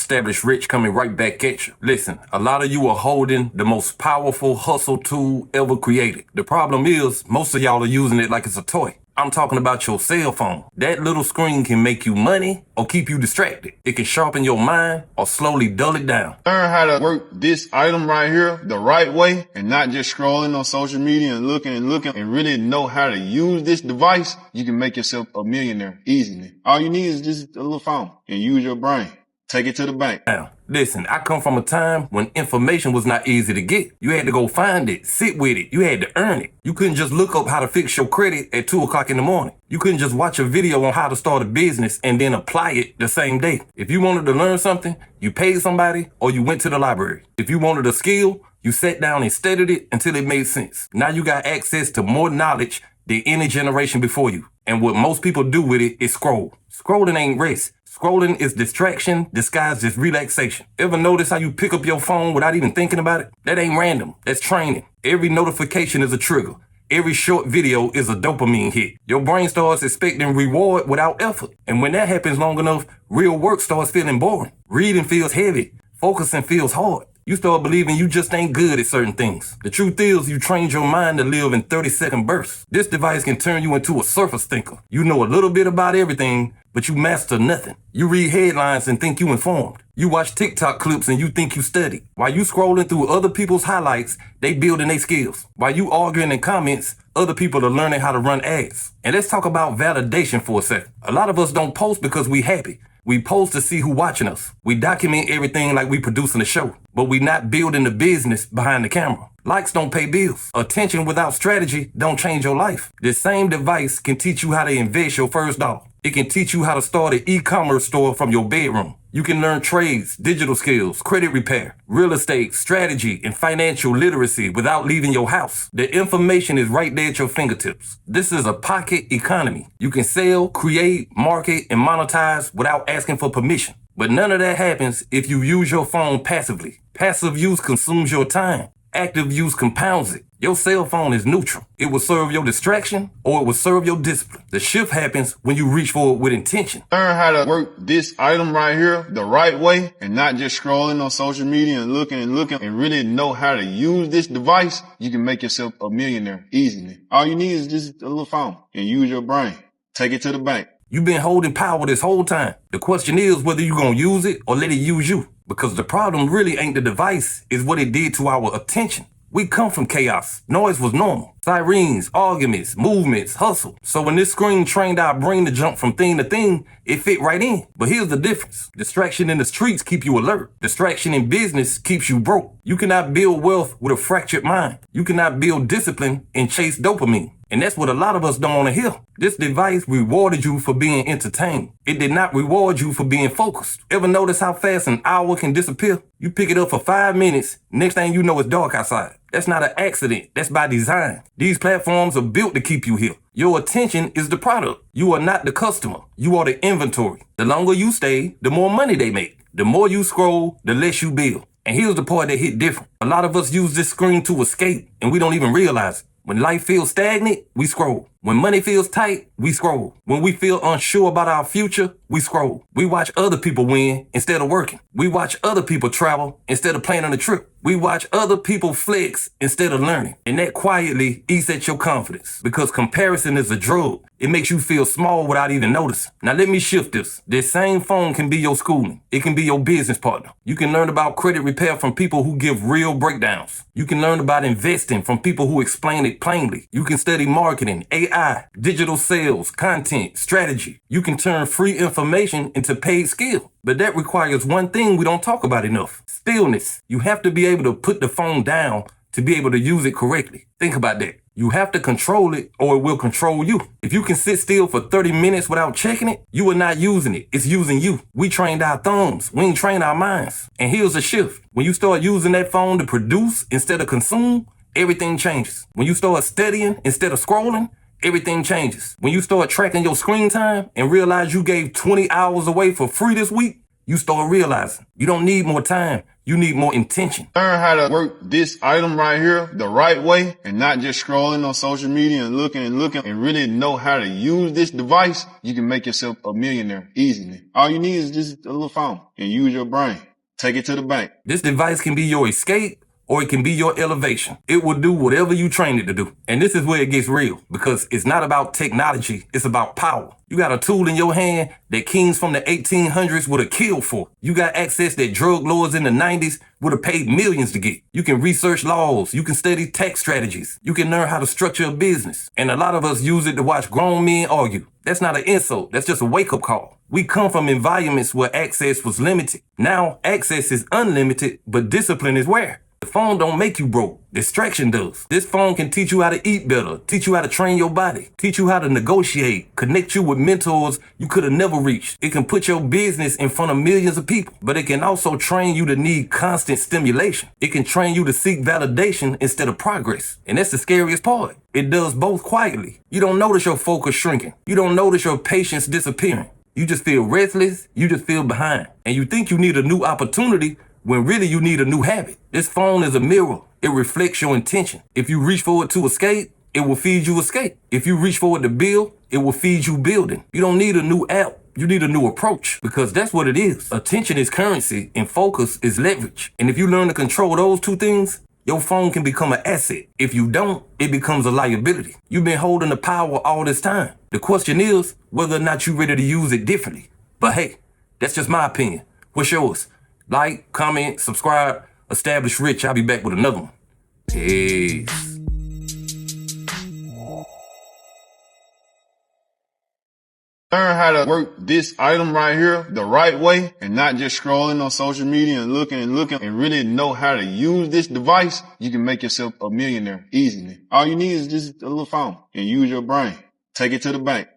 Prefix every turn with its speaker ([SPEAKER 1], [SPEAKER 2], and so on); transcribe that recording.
[SPEAKER 1] Established Rich coming right back at you. Listen, a lot of you are holding the most powerful hustle tool ever created. The problem is, most of y'all are using it like it's a toy. I'm talking about your cell phone. That little screen can make you money or keep you distracted. It can sharpen your mind or slowly dull it down.
[SPEAKER 2] Learn how to work this item right here the right way and not just scrolling on social media and looking and really know how to use this device. You can make yourself a millionaire easily. All you need is just a little phone and use your brain. Take it to the bank.
[SPEAKER 1] Now, listen, I come from a time when information was not easy to get. You had to go find it, sit with it. You had to earn it. You couldn't just look up how to fix your credit at 2 o'clock in the morning. You couldn't just watch a video on how to start a business and then apply it the same day. If you wanted to learn something, you paid somebody or you went to the library. If you wanted a skill, you sat down and studied it until it made sense. Now you got access to more knowledge than any generation before you. And what most people do with it is scroll. Scrolling ain't rest. Scrolling is distraction disguised as relaxation. Ever notice how you pick up your phone without even thinking about it? That ain't random. That's training. Every notification is a trigger. Every short video is a dopamine hit. Your brain starts expecting reward without effort. And when that happens long enough, real work starts feeling boring. Reading feels heavy. Focusing feels hard. You start believing you just ain't good at certain things. The truth is, you trained your mind to live in 30-second bursts. This device can turn you into a surface thinker. You know a little bit about everything, but you master nothing. You read headlines and think you informed. You watch TikTok clips and you think you studied. While you scrolling through other people's highlights, they building their skills. While you arguing in comments, other people are learning how to run ads. And let's talk about validation for a second. A lot of us don't post because we happy. We post to see who watching us. We document everything like we producing a show, but we not building the business behind the camera. Likes don't pay bills. Attention without strategy don't change your life. This same device can teach you how to invest your first dollar. It can teach you how to start an e-commerce store from your bedroom. You can learn trades, digital skills, credit repair, real estate, strategy, and financial literacy without leaving your house. The information is right there at your fingertips. This is a pocket economy. You can sell, create, market, and monetize without asking for permission. But none of that happens if you use your phone passively. Passive use consumes your time. Active use compounds it. Your cell phone is neutral. It will serve your distraction or it will serve your discipline. The shift happens when you reach for it with intention.
[SPEAKER 2] Learn how to work this item right here the right way and not just scrolling on social media and looking and really know how to use this device. You can make yourself a millionaire easily. All you need is just a little phone and use your brain. Take it to the bank.
[SPEAKER 1] You've been holding power this whole time. The question is whether you're going to use it or let it use you. Because the problem really ain't the device, it's what it did to our attention. We come from chaos. Noise was normal. Sirens, arguments, movements, hustle. So when this screen trained our brain to jump from thing to thing, it fit right in. But here's the difference. Distraction in the streets keep you alert. Distraction in business keeps you broke. You cannot build wealth with a fractured mind. You cannot build discipline and chase dopamine. And that's what a lot of us don't want to hear. This device rewarded you for being entertained. It did not reward you for being focused. Ever notice how fast an hour can disappear? You pick it up for 5 minutes, next thing you know it's dark outside. That's not an accident. That's by design. These platforms are built to keep you here. Your attention is the product. You are not the customer. You are the inventory. The longer you stay, the more money they make. The more you scroll, the less you build. And here's the part that hit different. A lot of us use this screen to escape, and we don't even realize it. When life feels stagnant, we scroll. When money feels tight, we scroll. When we feel unsure about our future, we scroll. We watch other people win instead of working. We watch other people travel instead of planning a trip. We watch other people flex instead of learning. And that quietly eats at your confidence because comparison is a drug. It makes you feel small without even noticing. Now let me shift this. This same phone can be your schooling. It can be your business partner. You can learn about credit repair from people who give real breakdowns. You can learn about investing from people who explain it plainly. You can study marketing, AI, digital sales, content, strategy. You can turn free information into paid skill. But that requires one thing we don't talk about enough. Stillness. You have to be able to put the phone down to be able to use it correctly. Think about that. You have to control it or it will control you. If you can sit still for 30 minutes without checking it, you are not using it. It's using you. We trained our thumbs. We ain't trained our minds. And here's a shift. When you start using that phone to produce instead of consume, everything changes. When you start studying instead of scrolling, everything changes. When you start tracking your screen time and realize you gave 20 hours away for free this week, you start realizing you don't need more time. You need more intention.
[SPEAKER 2] Learn how to work this item right here the right way and not just scrolling on social media and looking and really know how to use this device. You can make yourself a millionaire easily. All you need is just a little phone and use your brain. Take it to the bank.
[SPEAKER 1] This device can be your escape or it can be your elevation. It will do whatever you train it to do. And this is where it gets real because it's not about technology. It's about power. You got a tool in your hand that kings from the 1800s would have killed for. You got access that drug lords in the 90s would have paid millions to get. You can research laws. You can study tax strategies. You can learn how to structure a business. And a lot of us use it to watch grown men argue. That's not an insult. That's just a wake-up call. We come from environments where access was limited. Now access is unlimited, but discipline is rare. The phone don't make you broke. Distraction does. This phone can teach you how to eat better, teach you how to train your body, teach you how to negotiate, connect you with mentors you could have never reached. It can put your business in front of millions of people, but it can also train you to need constant stimulation. It can train you to seek validation instead of progress. And that's the scariest part. It does both quietly. You don't notice your focus shrinking. You don't notice your patience disappearing. You just feel restless. You just feel behind. And you think you need a new opportunity when really you need a new habit. This phone is a mirror. It reflects your intention. If you reach for it to escape, it will feed you escape. If you reach for it to build, it will feed you building. You don't need a new app. You need a new approach because that's what it is. Attention is currency and focus is leverage. And if you learn to control those two things, your phone can become an asset. If you don't, it becomes a liability. You've been holding the power all this time. The question is whether or not you're ready to use it differently. But hey, that's just my opinion. What's yours? Like, comment, subscribe, establish rich. I'll be back with another one. Peace.
[SPEAKER 2] Learn how to work this item right here the right way and not just scrolling on social media and looking and really know how to use this device. You can make yourself a millionaire easily. All you need is just a little phone and use your brain. Take it to the bank.